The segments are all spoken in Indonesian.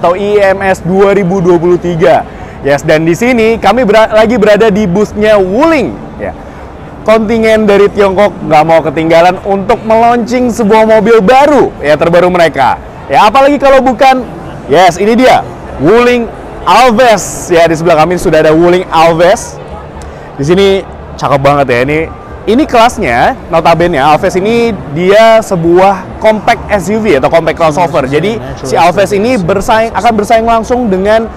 atau IMS 2023. Yes, dan di sini kami lagi berada di booth-nya Wuling. Ya. Kontingen dari Tiongkok nggak mau ketinggalan untuk meluncing sebuah mobil baru, ya terbaru mereka. Ya, apalagi kalau bukan, yes, ini dia, Wuling Alves. Ya, di sebelah kami sudah ada Wuling Alves. Di sini cakep banget ya, ini kelasnya, notabene Alves ini dia sebuah compact SUV atau compact crossover. Jadi si Alves ini akan bersaing langsung dengan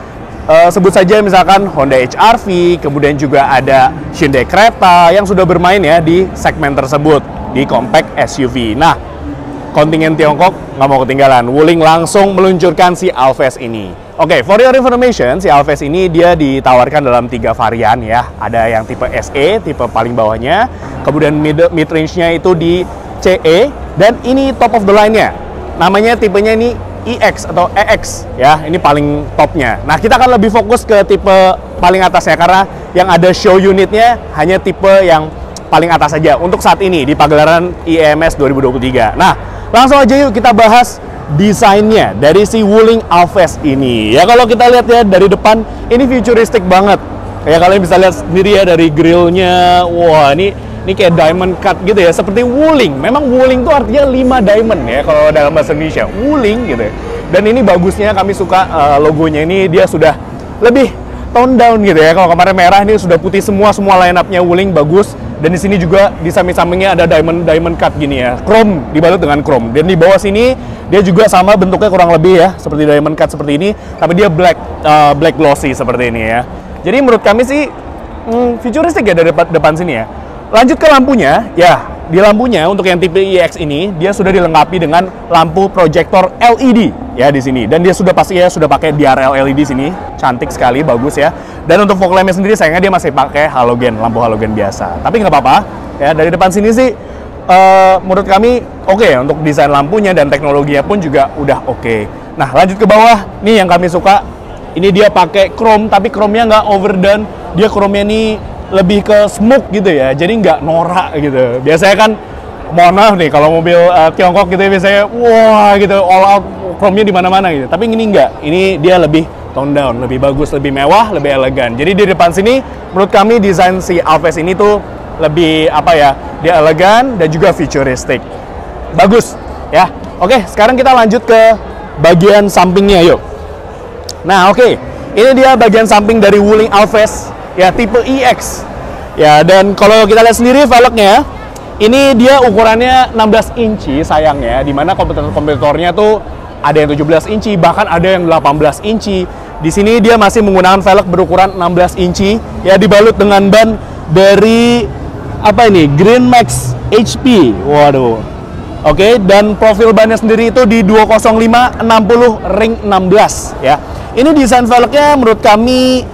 sebut saja misalkan Honda HR-V, kemudian juga ada Hyundai Creta yang sudah bermain ya di segmen tersebut, di compact SUV. Nah, kontingen Tiongkok nggak mau ketinggalan. Wuling langsung meluncurkan si Alves ini. Oke, for your information, si Alves ini dia ditawarkan dalam 3 varian ya. Ada yang tipe SE, tipe paling bawahnya, kemudian mid range-nya itu di CE, dan ini top of the line-nya. Namanya tipenya ini EX atau EX ya, ini paling topnya. Nah, kita akan lebih fokus ke tipe paling atas ya, karena yang ada show unitnya hanya tipe yang paling atas saja untuk saat ini di pagelaran IMS 2023. Nah, langsung aja yuk kita bahas desainnya dari si Wuling Alves ini. Ya, kalau kita lihat ya dari depan, ini futuristic banget. Ya, kalian bisa lihat sendiri ya dari grillnya. Wah, ini kayak diamond cut gitu ya, seperti Wuling. Memang Wuling tuh artinya 5 diamond ya kalau dalam bahasa Indonesia, Wuling gitu ya. Dan ini bagusnya, kami suka logonya ini, dia sudah lebih tone down gitu ya. Kalau kemarin merah, ini sudah putih semua line up-nya Wuling bagus. Dan di sini juga di samping-sampingnya ada diamond cut gini ya, chrome dibalut dengan chrome. Dan di bawah sini dia juga sama bentuknya kurang lebih ya, seperti diamond cut seperti ini, tapi dia black glossy seperti ini ya. Jadi menurut kami sih futuristik ya dari depan sini ya. Lanjut ke lampunya, ya di lampunya untuk yang tipe EX ini dia sudah dilengkapi dengan lampu proyektor LED ya di sini, dan dia sudah pakai DRL LED sini, cantik sekali, bagus ya. Dan untuk fog lamp-nya sendiri sayangnya dia masih pakai lampu halogen biasa, tapi nggak apa-apa ya. Dari depan sini sih menurut kami oke ya, untuk desain lampunya dan teknologinya pun juga udah oke. Nah, lanjut ke bawah nih yang kami suka, ini dia pakai chrome, tapi chrome-nya nggak overdone, dia chrome-nya nih lebih ke smoke gitu ya, jadi nggak norak gitu. Biasanya kan, mohon maaf nih, kalau mobil Tiongkok gitu ya, biasanya wah gitu, all out chrome-nya di mana-mana gitu. Tapi ini nggak, ini dia lebih tone down, lebih bagus, lebih mewah, lebih elegan. Jadi di depan sini, menurut kami desain si Alves ini tuh lebih apa ya, dia elegan dan juga futuristic. Bagus ya. Oke, sekarang kita lanjut ke bagian sampingnya yuk. Nah oke, ini dia bagian samping dari Wuling Alves ya, tipe EX ya. Dan kalau kita lihat sendiri velgnya, ini dia ukurannya 16 inci sayangnya, dimana kompetitornya tuh ada yang 17 inci, bahkan ada yang 18 inci. Di sini dia masih menggunakan velg berukuran 16 inci ya, dibalut dengan ban dari apa ini, Green Max HP. Waduh. Oke, dan profil bannya sendiri itu di 205/60 ring 16 ya. Ini desain velgnya menurut kami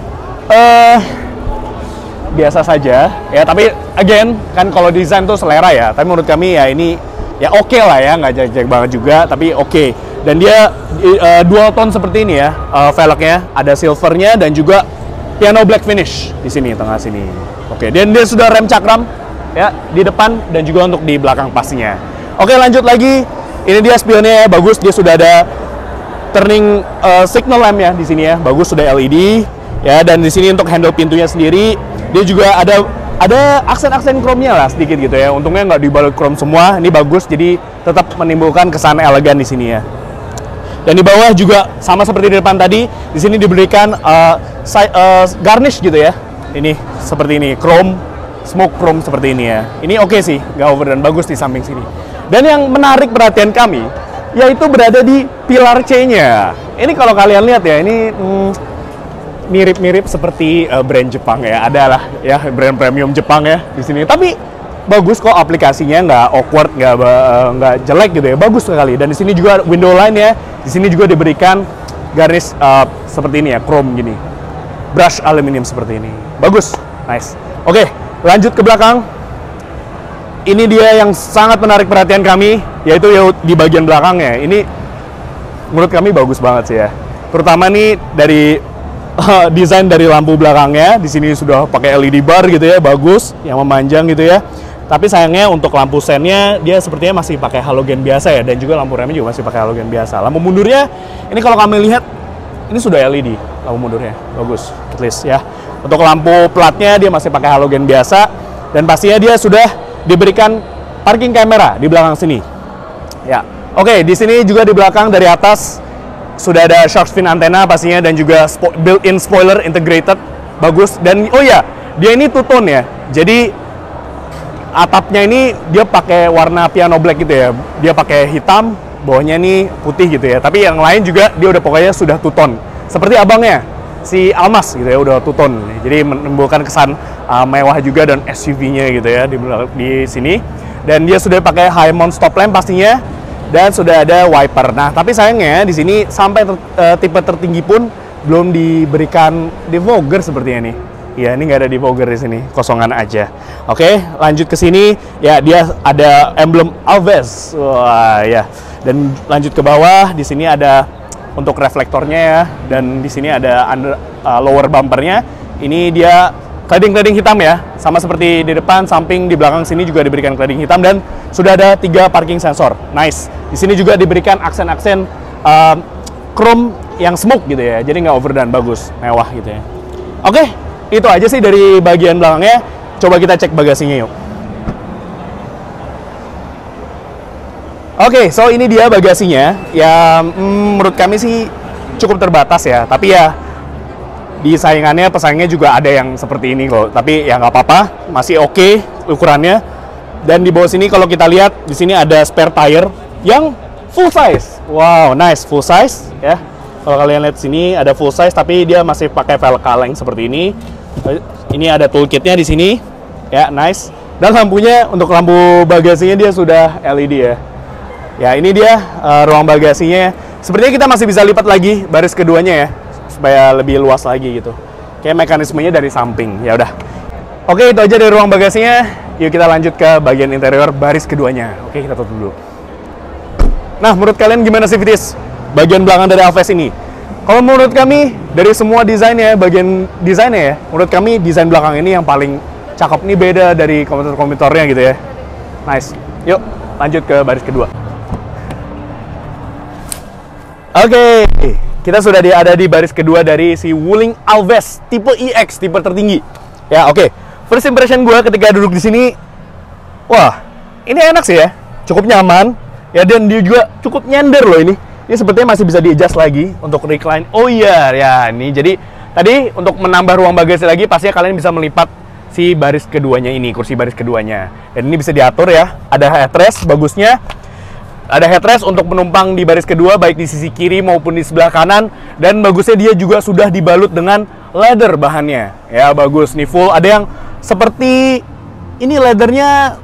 biasa saja ya, tapi again kan kalau desain tuh selera ya, tapi menurut kami ya ini ya oke lah ya, nggak jelek banget juga, tapi oke. Dan dia dual tone seperti ini ya, velgnya ada silvernya dan juga piano black finish di sini tengah sini. Oke, dan dia sudah rem cakram ya di depan dan juga untuk di belakang pastinya. Oke, lanjut lagi, ini dia spionnya ya, bagus, dia sudah ada turning signal lamp ya di sini ya, bagus, sudah LED ya. Dan di sini untuk handle pintunya sendiri dia juga ada aksen-aksen chrome-nya lah sedikit gitu ya. Untungnya nggak dibalut chrome semua, ini bagus, jadi tetap menimbulkan kesan elegan di sini ya. Dan di bawah juga sama seperti di depan tadi, di sini diberikan garnish gitu ya. Ini seperti ini, chrome, smoke chrome seperti ini ya. Ini oke sih, nggak overdone, bagus di samping sini. Dan yang menarik perhatian kami, yaitu berada di pilar C-nya. Ini kalau kalian lihat ya, ini mirip-mirip seperti brand Jepang ya, adalah ya brand premium Jepang ya di sini. Tapi bagus kok aplikasinya, nggak awkward, nggak jelek gitu ya, bagus sekali. Dan di sini juga window line ya, di sini juga diberikan garis seperti ini ya, chrome gini, brush aluminium seperti ini, bagus, nice. Oke, lanjut ke belakang. Ini dia yang sangat menarik perhatian kami, yaitu ya di bagian belakangnya. Ini menurut kami bagus banget sih ya, terutama nih dari desain dari lampu belakangnya. Di sini sudah pakai LED bar gitu ya, bagus, yang memanjang gitu ya. Tapi sayangnya untuk lampu sennya dia sepertinya masih pakai halogen biasa ya, dan juga lampu remnya juga masih pakai halogen biasa. Lampu mundurnya ini kalau kami lihat Ini sudah LED lampu mundurnya, bagus, at least ya. Untuk lampu platnya dia masih pakai halogen biasa, dan pastinya dia sudah diberikan parking camera di belakang sini. Ya, oke, di sini juga di belakang dari atas sudah ada shark fin antena pastinya, dan juga built-in spoiler integrated, bagus. Dan oh ya, dia ini two tone ya, jadi atapnya ini dia pakai warna piano black gitu ya, dia pakai hitam, bawahnya ini putih gitu ya. Tapi yang lain juga dia udah pokoknya sudah two tone, seperti abangnya si Almas gitu ya, udah two tone. Jadi menimbulkan kesan mewah juga dan SUV-nya gitu ya di sini. Dan dia sudah pakai high mount stop lamp pastinya, dan sudah ada wiper. Nah, tapi sayangnya di sini sampai tipe tertinggi pun belum diberikan defogger sepertinya nih. Ya, ini nggak ada defogger di sini, kosongan aja. Oke, lanjut ke sini. Ya, dia ada emblem Alves. Wah, ya. Dan lanjut ke bawah, di sini ada untuk reflektornya ya, dan di sini ada lower bumpernya. Ini dia cladding hitam ya, sama seperti di depan, samping, di belakang sini juga diberikan cladding hitam, dan sudah ada 3 parking sensor. Nice. Di sini juga diberikan aksen-aksen chrome yang smoke gitu ya, jadi nggak overdone, bagus, mewah gitu ya. Oke, itu aja sih dari bagian belakangnya. Coba kita cek bagasinya yuk. Oke, so ini dia bagasinya. Ya, menurut kami sih cukup terbatas ya, tapi ya di saingannya, pesaingnya juga ada yang seperti ini kok. Tapi ya nggak apa-apa, masih oke ukurannya. Dan di bawah sini kalau kita lihat, di sini ada spare tire yang full size. Wow, nice, full size ya. Kalau kalian lihat sini ada full size, tapi dia masih pakai velg kaleng seperti ini. Ini ada toolkitnya di sini, ya, nice. Dan lampunya, untuk lampu bagasinya dia sudah LED ya. Ya, ini dia ruang bagasinya. Sepertinya kita masih bisa lipat lagi baris keduanya ya, supaya lebih luas lagi gitu. Kayak mekanismenya dari samping. Ya udah. Oke, itu aja dari ruang bagasinya. Yuk kita lanjut ke bagian interior baris keduanya. Oke, kita tutup dulu. Nah, menurut kalian gimana sih Vitis bagian belakang dari Alves ini? Kalau menurut kami dari semua desainnya, bagian desainnya ya, menurut kami desain belakang ini yang paling cakep. Nih beda dari komuter-komuternya gitu ya. Nice. Yuk lanjut ke baris kedua. Oke, kita sudah ada di baris kedua dari si Wuling Alves tipe EX, tipe tertinggi. Ya, oke. First impression gue ketika duduk di sini, wah, ini enak sih ya, cukup nyaman. Ya, dan dia juga cukup nyender loh ini. Ini sepertinya masih bisa di-adjust lagi untuk recline. Oh iya, ya ini. Jadi tadi untuk menambah ruang bagasi lagi, pastinya kalian bisa melipat si baris keduanya ini, kursi baris keduanya. Dan ini bisa diatur ya. Ada headrest, bagusnya. Ada headrest untuk penumpang di baris kedua, baik di sisi kiri maupun di sebelah kanan. Dan bagusnya dia juga sudah dibalut dengan leather bahannya. Ya, bagus nih, full. Ada yang seperti ini leathernya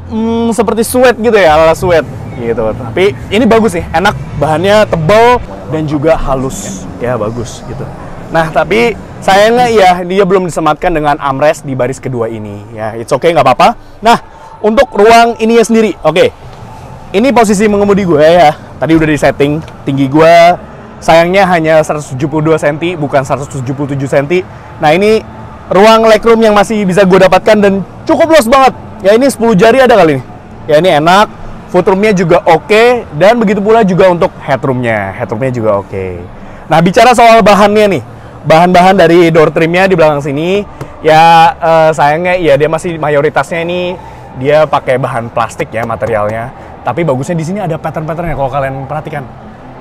seperti suede gitu ya, ala suede gitu. Tapi ini bagus sih, enak, bahannya tebal dan juga halus. Ya, bagus gitu. Nah, tapi sayangnya ya dia belum disematkan dengan armrest di baris kedua ini. Ya, it's okay, nggak apa-apa. Nah, untuk ruang ininya sendiri, oke. Ini posisi mengemudi gue ya. Tadi udah disetting tinggi gue. Sayangnya hanya 172 cm, bukan 177 cm. Nah, ini ruang legroom yang masih bisa gue dapatkan dan cukup luas banget. Ya, ini 10 jari ada kali ini. Ya, ini enak. Footroomnya juga oke. Dan begitu pula juga untuk headroomnya. Headroomnya juga oke. Nah, bicara soal bahannya nih. Bahan-bahan dari door trimnya di belakang sini. Ya, sayangnya ya dia masih mayoritasnya ini dia pakai bahan plastik ya materialnya. Tapi bagusnya di sini ada pattern-patternnya kalau kalian perhatikan.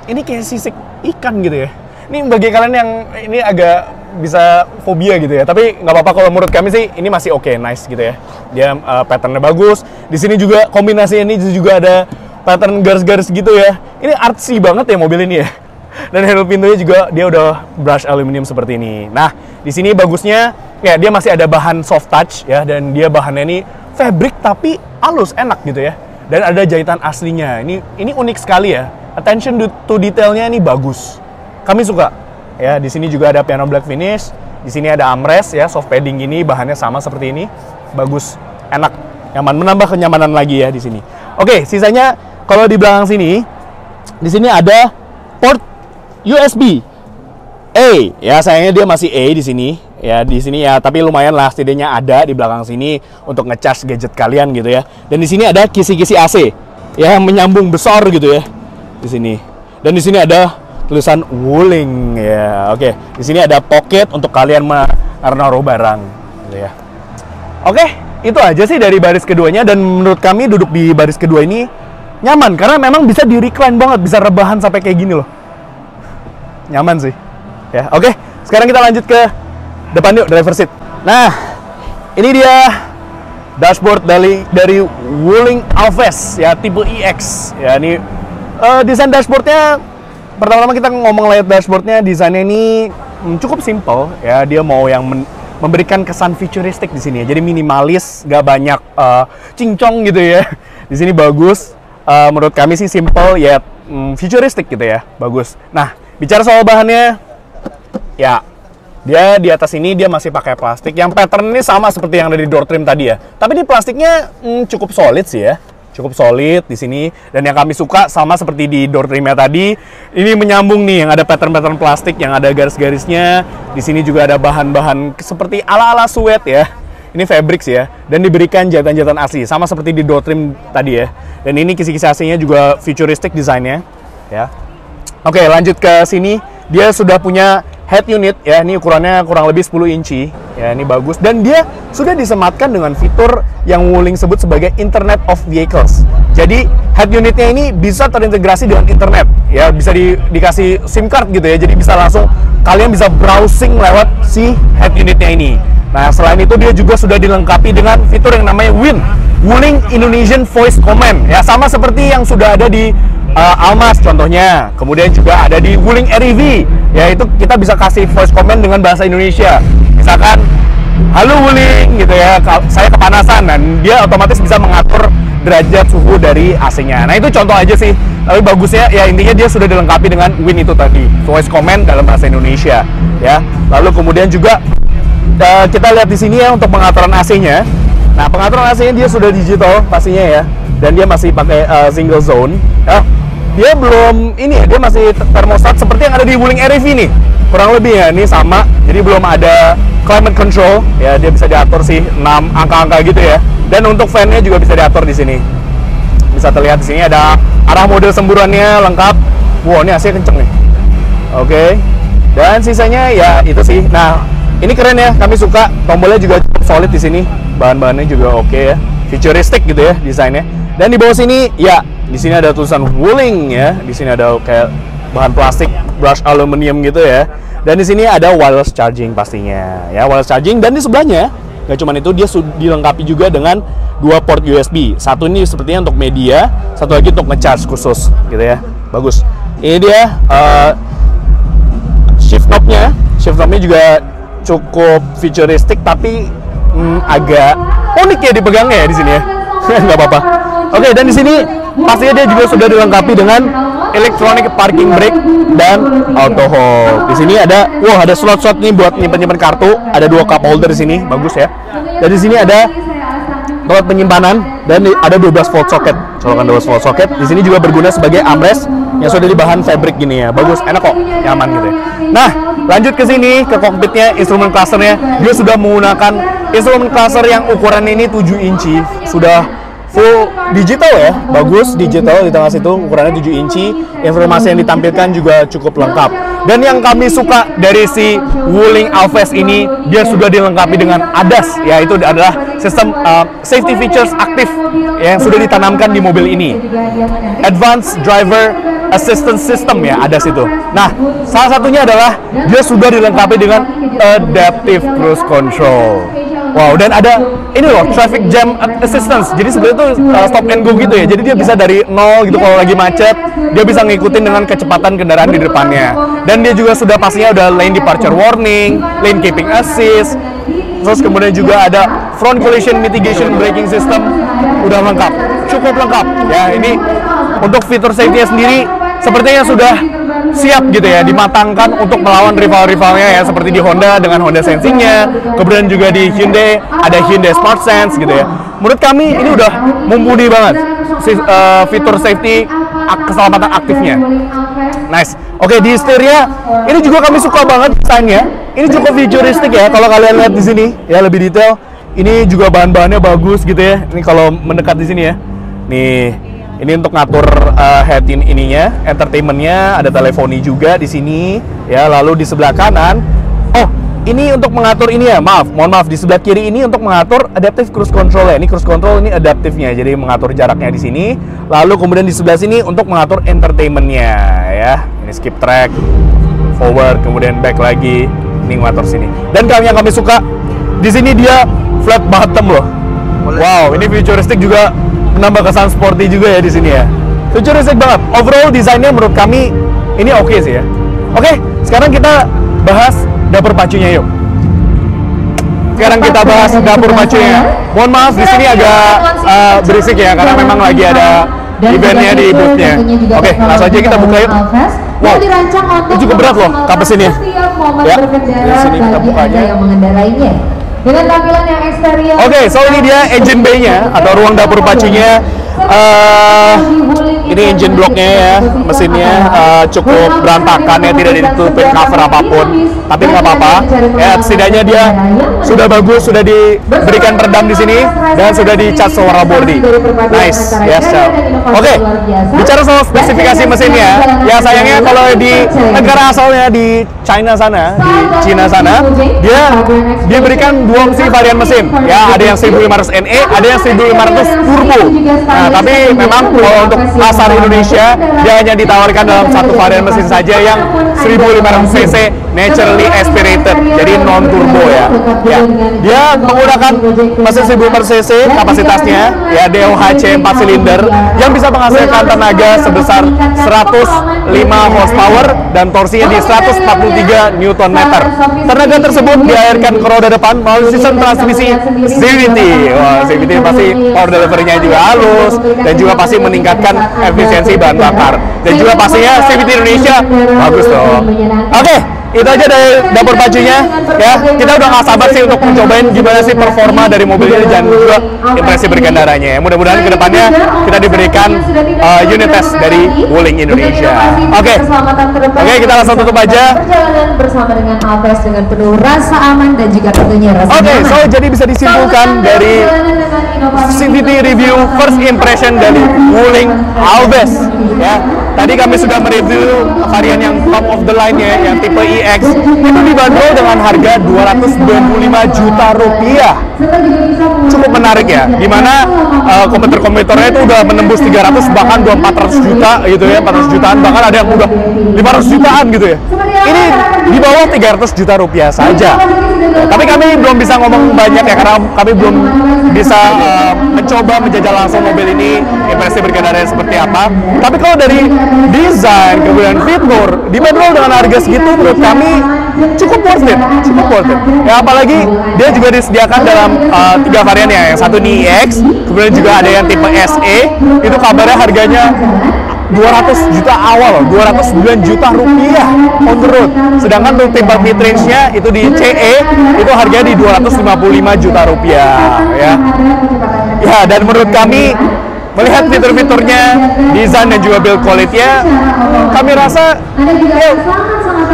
Ini kayak sisik ikan gitu ya. Ini bagi kalian yang ini agak bisa fobia gitu ya. Tapi nggak apa-apa, kalau menurut kami sih ini masih oke, nice gitu ya. Dia patternnya bagus. Di sini juga kombinasinya ini juga ada pattern garis-garis gitu ya. Ini artsy banget ya mobil ini ya. Dan handle pintunya juga dia udah brush aluminium seperti ini. Nah, di sini bagusnya ya dia masih ada bahan soft touch ya, dan dia bahannya ini fabric tapi halus, enak gitu ya. Dan ada jahitan aslinya. Ini unik sekali ya. Attention to detailnya ini bagus. Kami suka. Ya, di sini juga ada piano black finish. Di sini ada armrest ya, soft padding gini, bahannya sama seperti ini. Bagus, enak, nyaman, menambah kenyamanan lagi ya di sini. Oke, sisanya kalau di belakang sini, di sini ada port USB A. Ya, sayangnya dia masih A di sini. Ya, di sini ya, tapi lumayan lah, setidaknya ada di belakang sini untuk ngecas gadget kalian gitu ya. Dan di sini ada kisi-kisi AC ya, yang menyambung besar gitu ya di sini. Dan di sini ada tulisan Wuling ya. Oke, di sini ada pocket untuk kalian menaruh barang gitu ya. Oke, itu aja sih dari baris keduanya, dan menurut kami duduk di baris kedua ini nyaman karena memang bisa di recline banget, bisa rebahan sampai kayak gini loh. Nyaman sih. Ya, oke. Sekarang kita lanjut ke depan yuk, driver seat. Nah, ini dia dashboard dari Wuling Alves ya, tipe EX. Ya, ini desain dashboardnya. Pertama-tama kita ngomong layout dashboardnya, desainnya ini cukup simple ya. Dia mau yang memberikan kesan futuristik di sini ya. Jadi minimalis, nggak banyak cincong gitu ya. Di sini bagus. Menurut kami sih simple ya, futuristik gitu ya. Bagus. Nah, bicara soal bahannya, ya dia di atas ini dia masih pakai plastik yang pattern ini sama seperti yang ada di door trim tadi ya. Tapi ini plastiknya cukup solid sih ya. Cukup solid di sini, dan yang kami suka sama seperti di door trimnya tadi, ini menyambung nih, yang ada pattern-pattern plastik yang ada garis-garisnya. Di sini juga ada bahan-bahan seperti ala-ala suede ya. Ini fabric sih ya, dan diberikan jahitan-jahitan asli sama seperti di door trim tadi ya. Dan ini kisi-kisi aslinya juga futuristic desainnya ya. Oke, lanjut ke sini. Dia sudah punya head unit ya, ini ukurannya kurang lebih 10 inci ya, ini bagus, dan dia sudah disematkan dengan fitur yang Wuling sebut sebagai Internet of Vehicles. Jadi head unitnya ini bisa terintegrasi dengan internet ya, bisa dikasih SIM card gitu ya, jadi bisa langsung kalian bisa browsing lewat si head unitnya ini. Nah, selain itu dia juga sudah dilengkapi dengan fitur yang namanya WIN, Wuling Indonesian Voice Command ya, sama seperti yang sudah ada di Almas contohnya. Kemudian juga ada di Wuling REV ya, itu kita bisa kasih voice command dengan bahasa Indonesia. Misalkan, halo Wuling gitu ya, saya kepanasan, dan dia otomatis bisa mengatur derajat suhu dari AC-nya. Nah, itu contoh aja sih. Tapi bagusnya ya, intinya dia sudah dilengkapi dengan WIN itu tadi, voice command dalam bahasa Indonesia ya. Lalu kemudian juga kita lihat di sini ya untuk pengaturan AC-nya. Nah, pengaturan AC-nya dia sudah digital pastinya ya, dan dia masih pakai single zone ya. Dia belum ini ya, dia masih thermostat seperti yang ada di Wuling REV nih, kurang lebih ya, ini sama. Jadi belum ada climate control ya, dia bisa diatur sih 6 angka-angka gitu ya. Dan untuk fan-nya juga bisa diatur di sini. Bisa terlihat di sini ada arah mode semburannya lengkap. Wow, ini AC kenceng nih. Oke. Dan sisanya ya itu sih. Nah, ini keren ya, kami suka. Tombolnya juga cukup solid di sini. Bahan-bahannya juga oke ya. Futuristic gitu ya desainnya. Dan di bawah sini ya, di sini ada tulisan Wuling ya. Di sini ada kayak bahan plastik, brush aluminium gitu ya. Dan di sini ada wireless charging pastinya ya, wireless charging. Dan di sebelahnya nggak cuma itu, dia dilengkapi juga dengan 2 port USB. Satu ini sepertinya untuk media, satu lagi untuk ngecharge khusus gitu ya. Bagus. Ini dia shift knob-nya. Shift knob-nya juga cukup futuristic, tapi agak unik ya dipegangnya ya di sini ya. Nggak apa-apa. Oke, dan di sini pastinya dia juga sudah dilengkapi dengan electronic parking brake dan auto hold. Di sini ada, ada slot-slot nih buat nyimpen-nyimpen kartu. Ada 2 cup holder di sini, bagus ya. Dan di sini ada tempat penyimpanan, dan ada 12 volt socket. Colokan 12 volt socket. Di sini juga berguna sebagai armrest yang sudah di bahan fabric gini ya. Bagus, enak kok, nyaman gitu ya. Nah, lanjut ke sini ke kokpitnya, instrumen clusternya. Dia sudah menggunakan instrumen cluster yang ukurannya ini 7 inci. Sudah full digital ya, bagus digital di tengah situ, ukurannya 7 inci. Informasi yang ditampilkan juga cukup lengkap. Dan yang kami suka dari si Wuling Alves ini, dia sudah dilengkapi dengan ADAS ya, itu adalah sistem safety features aktif yang sudah ditanamkan di mobil ini, Advanced Driver Assistance System ya, ADAS itu. Nah, salah satunya adalah dia sudah dilengkapi dengan Adaptive Cruise Control. Wow, dan ada ini loh, Traffic Jam Assistance. Jadi sebenarnya itu stop and go gitu ya. Jadi dia bisa dari 0 gitu kalau lagi macet, dia bisa ngikutin dengan kecepatan kendaraan di depannya. Dan dia juga sudah pastinya udah lane departure warning, lane keeping assist. Terus kemudian juga ada front collision mitigation braking system, udah lengkap, cukup lengkap. Ya, ini untuk fitur safety sendiri sepertinya sudah siap gitu ya, dimatangkan untuk melawan rival-rivalnya ya, seperti di Honda dengan Honda Sensing-nya, kemudian juga di Hyundai ada Hyundai Smart Sense gitu ya. Menurut kami ini udah mumpuni banget fitur safety keselamatan aktifnya. Nice. Oke, di setirnya ini juga kami suka banget desainnya. Ini cukup futuristik ya, kalau kalian lihat di sini ya lebih detail. Ini juga bahan-bahannya bagus gitu ya. Ini kalau mendekat di sini ya. Nih, Ini untuk ngatur head ininya, entertainmentnya, ada teleponi juga di sini ya. Lalu di sebelah kanan, oh ini untuk mengatur ini ya, mohon maaf, di sebelah kiri ini untuk mengatur adaptive cruise control ya. Ini cruise control, ini adaptifnya, jadi mengatur jaraknya di sini. Lalu kemudian di sebelah sini untuk mengatur entertainmentnya ya. Ini skip track, forward, kemudian back lagi. Ini mengatur sini. Dan yang kami suka di sini dia flat bottom loh. Wow, ini futuristik juga, menambah kesan sporty juga ya di sini ya. Futuristik banget. Overall desainnya menurut kami ini oke sih ya. Oke, sekarang kita bahas dapur pacunya yuk. Sekarang kita bahas dapur pacunya. Mohon maaf di sini agak berisik ya karena memang lagi ada eventnya di boothnya. Oke, langsung aja kita buka yuk. Wow, ini cukup berat loh kapas ini. Ya, di sini kita bukanya. Dengan tampilan yang eksterior. Oke, so ini dia engine bay-nya atau ruang dapur pacunya. Ini engine blocknya ya, mesinnya cukup berantakan ya, tidak ditutupin cover apapun, tapi nggak apa-apa ya, setidaknya dia sudah bagus, sudah diberikan peredam di sini dan sudah dicas warna body. Nice, yes. Oke, bicara soal spesifikasi mesinnya, ya sayangnya kalau di negara asalnya di China sana, di Cina sana, dia diberikan dua opsi varian mesin ya, ada yang 1500 NE, ada yang 1500 turbo. Nah, tapi memang kalau untuk pasar Indonesia dia hanya ditawarkan dalam satu varian mesin saja yang 1500 cc naturally aspirated, jadi non turbo ya. Ya, dia menggunakan mesin 1500 cc kapasitasnya ya, DOHC 4 silinder yang bisa menghasilkan tenaga sebesar 105 horsepower dan torsinya di 143 Nm. Tenaga tersebut dialirkan ke roda depan melalui sistem transmisi CVT. Wah, CVT pasti power delivery-nya juga halus dan juga pasti meningkatkan efisiensi bahan bakar. Dan juga pastinya CVT Indonesia bagus dong. Oke, itu aja dari dapur pacunya ya. Kita udah gak sabar sih untuk mencobain gimana sih performa dari mobil ini dan juga impresi berkendaranya. Mudah-mudahan kedepannya kita diberikan unit test dari Wuling Indonesia. Oke, kita langsung tutup aja. Perjalanan bersama dengan Alves dengan penuh rasa aman dan juga tentunya rasa nyaman. So jadi bisa disimpulkan dari CVT review first impression dari Wuling Alves ya. Tadi kami sudah mereview varian yang top of the line ya, yang tipe EX itu dibanderol dengan harga 225 juta rupiah. Cukup menarik ya, dimana komputer-komputernya itu udah menembus 300 bahkan 400 juta gitu ya, 400 jutaan, bahkan ada yang udah 500 jutaan gitu ya. Ini di bawah 300 juta rupiah saja. Tapi kami belum bisa ngomong banyak ya, karena kami belum bisa mencoba menjajal langsung mobil ini, impresi berkendaranya seperti apa. Tapi kalau dari desain, kemudian fitur, dibanderol dengan harga segitu menurut kami cukup worth it, ya, apalagi dia juga disediakan dalam 3 varian ya, yang satu ini EX, kemudian juga ada yang tipe SE, itu kabarnya harganya 200 juta awal, 209 juta rupiah on the road. Sedangkan untuk tipe mid-range-nya itu di CE itu harganya di 255 juta rupiah ya. Ya, dan menurut kami melihat fitur-fiturnya, desain dan juga build quality-nya, kami rasa ya,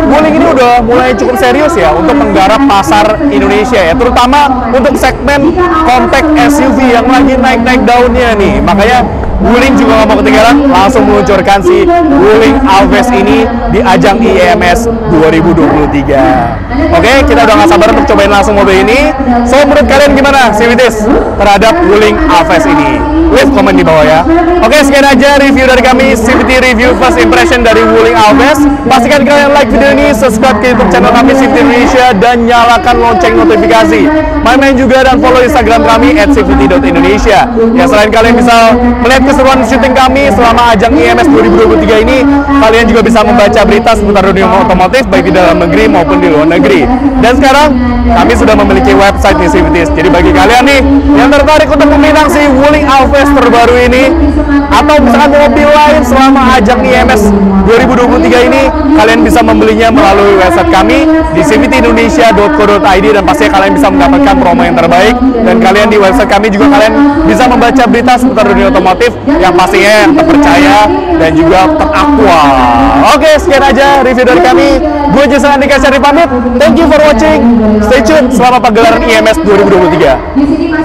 Wuling ini udah mulai cukup serius ya untuk menggarap pasar Indonesia ya, terutama untuk segmen compact SUV yang lagi naik-naik daunnya nih. Makanya Wuling juga nggak mau ketinggalan, langsung meluncurkan si Wuling Alves ini di ajang IEMS 2023. Oke, kita udah nggak sabar untuk cobain langsung mobil ini. So, menurut kalian gimana CVTs terhadap Wuling Alves ini? Leave comment di bawah ya. Oke, sekian aja review dari kami, CVT Review First Impression dari Wuling Alves. Pastikan kalian like video ini, subscribe ke YouTube channel kami CVT Indonesia, dan nyalakan lonceng notifikasi. Main-main juga dan follow Instagram kami @cvt.indonesia. Ya, selain kalian bisa melihat keseruan syuting kami selama ajang IEMS 2023 ini, kalian juga bisa membaca berita seputar dunia otomotif baik di dalam negeri maupun di luar negeri. Dan sekarang kami sudah memiliki website nih CVTs. Jadi bagi kalian nih yang tertarik untuk meminang si Wuling Alves terbaru ini, atau misalkan mobil lain selama ajang IEMS 2023 ini, kalian bisa membelinya melalui website kami di cvtindonesia.co.id, dan pastinya kalian bisa mendapatkan promo yang terbaik. Dan kalian di website kami juga kalian bisa membaca berita seputar dunia otomotif yang pastinya yang terpercaya dan juga teraktual. Oke, sekian aja review dari kami. Gue Jason Andika Syarif pamit. Thank you for watching. Stay tune selama pagelaran IEMS 2023.